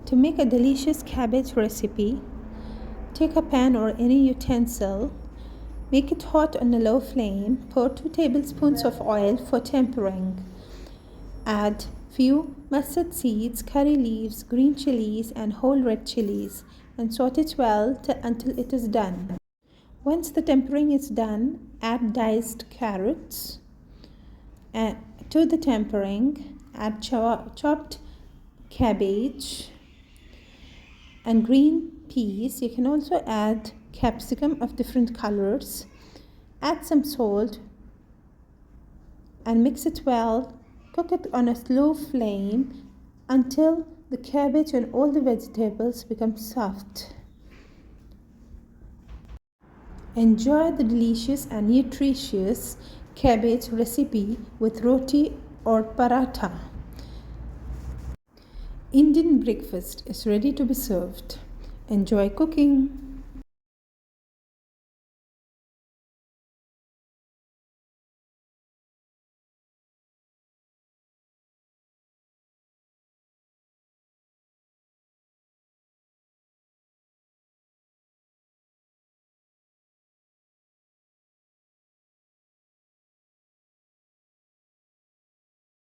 To make a delicious cabbage recipe, take a pan or any utensil, make it hot on a low flame, pour 2 tablespoons of oil for tempering. Add few mustard seeds, curry leaves, green chilies and whole red chilies and saute it well until it is done. Once the tempering is done, add diced carrots. To the tempering, add chopped cabbage and green peas. You can also add capsicum of different colors. Add some salt and mix it well. Cook it on a slow flame until the cabbage and all the vegetables become soft. Enjoy the delicious and nutritious cabbage recipe with roti or paratha. Indian breakfast is ready to be served. Enjoy cooking.